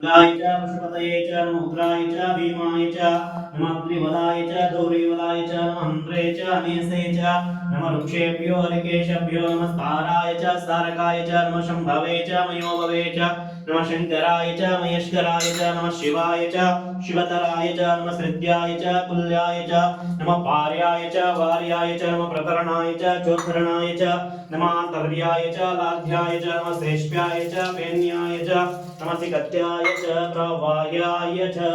गाय च पशुपतये च नमः उग्राय च भीमाय च नमः त्रिवलाय च गौरीवलाय च नमः हन्त्रे च अनेसे च नमः वृक्षेभ्यो हरिकेशभ्यो नमः स्ताराय च स्तारकाय च नमः शम्भवे च मयोभवे च नमः शङ्कराय च महेश्वराय च नमः शिवाय च शिवतराय च नमः हृद्याय च कुल्याय च नमः पार्याय च वार्याय च नमः प्रकरणाय च चोद्धरणाय च नमः तर्याय च लाध्याय च नमः श्रेष्ठ्याय च वेन्याय च नमः कत्याय च प्रवायाय च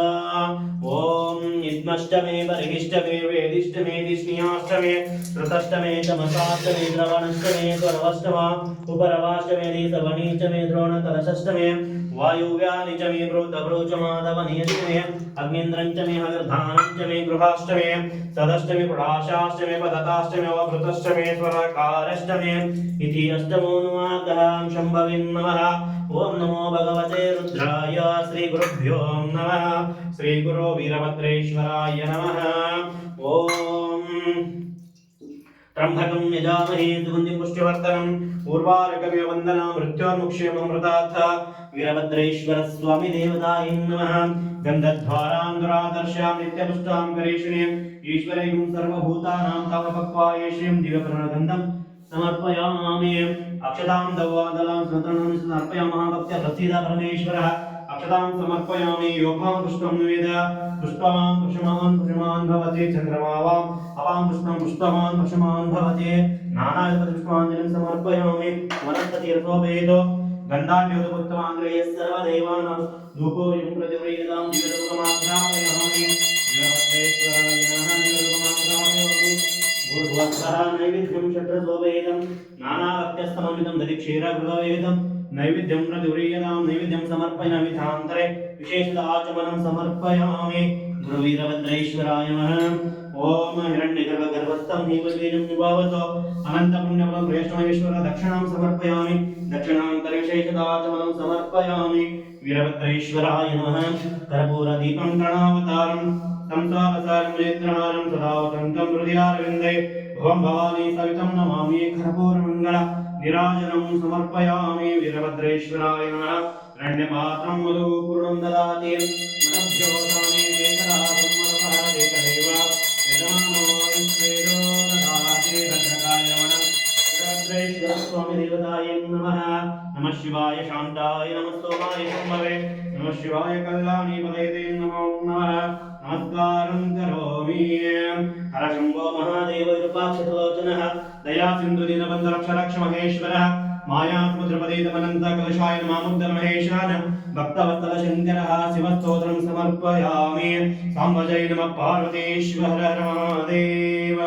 ॐ इद्मष्टमे बर्हिष्टमे वेदिष्टमे दिष्णियाष्टमे ऋतष्टमे चमसाष्टमे द्रवणष्टमे स्वरवष्टमा उपरवाष्टमे रीसवणीचमे द्रोणकलशष्टमे वायुव्यानि च मे प्रोतप्रोचमादवनियष्टमे अग्निन्द्रं च मे हविर्धानं च मे गृहाष्टमे सदष्टमे पुडाशाष्टमे पदताष्टमे वभृतष्टमे स्वरकारष्टमे इति अष्टमो नुवाकः शम्भवे नमः। ओम नमो भगवते रुद्राय श्री गुरुभ्यो नमः। श्री गुरु वीरभद्रेश्वराय नमः। ओम त्र्यंबकं यजामहे सुगन्धिं पुष्टिवर्धनम् उर्वारुकमिव वन्दना मृत्योर्मुक्षीयममृतात् वीरभद्रेश्वर स्वामी देवताय नमः। गन्धद्वारां दुरादर्शां नित्यपुष्टां करेशिणीं ईश्वरैं सर्वभूतानां तावपक्वाय श्रीं दिव्यकरुणगन्धं समर्पयामि। अक्षतां दवादलां स्मृतनं समर्पयामः। भक्त्या प्रसीद परमेश्वरः। अक्षतां समर्पयामि। योपां पुष्पं निवेद पुष्पवान् पुष्पमान् भवति चन्द्रमावाम् अवां पुष्पं पुष्पवान् पुष्पमान् भवति। नानाविधपुष्पाञ्जलिं समर्पयामि। वनस्पतिरथोपेतो गन्धाढ्योतपुत्तमाङ्ग्रेयः सर्वदेवानां धूपोऽयं प्रतिव्रीहितां दिव्यलोकमाघ्रापयामि। वीरभद्रेश्वराय नमः। दिव्यलोकमाघ्रापयामि। भूर्भुवस्सः नैवेद्यं षड्रसोपेतं नानाभक्त्यस्तमन्वितं दधिक्षीरगृहवेदं नैवेद्यं प्रतिव्रीहितां नैवेद्यं समर्पयामि। थान्तरे विशेषदाचमनं समर्पयामि। गुरुवीरभद्रेश्वराय नमः। ओम हिरण्यगर्भगर्भस्थं हीमवीर्यं विभावतो अनन्तपुण्यफलं प्रेष्ठमहेश्वर दक्षिणां समर्पयामि। दक्षिणान्तरे विशेषदाचमनं समर्पयामि। वीरभद्रेश्वराय नमः। कर्पूरदीपं प्रणवावतारं संसारसारमुनेत्रहारं सदा वसन्तं हृदयारविन्दे भवं भवानी सवितं नमामि। कर्पूरमङ्गल निराजनं समर्पयामि। वीरभद्रेश्वराय नमः। रण्यपात्रं मधुपूर्णं ददाति मनभ्यो दाने नेतरागं मनोहरदेकदेव यजमानोऽयस्वेदो ददाति भद्रकाय नमः। वीरभद्रेश्वर स्वामी देवताय नमः। नमः शिवाय शान्ताय नमः सोमाय शम्भवे नमः शिवाय कल्याणी पदये नमो नमः। नमस्कारं करोमि। हर शम्भो महादेव विरूपाक्षलोचनः दया सिन्धु दीनबन्धु रक्ष रक्ष महेश्वरः मायासमुद्रपतितमनन्त कलशाय नमामुद्रमहेशान भक्तवत्सल शङ्करः शिवस्तोत्रं समर्पयामि। साम्ब जय नमः पार्वतीश्वर हर हर महादेव।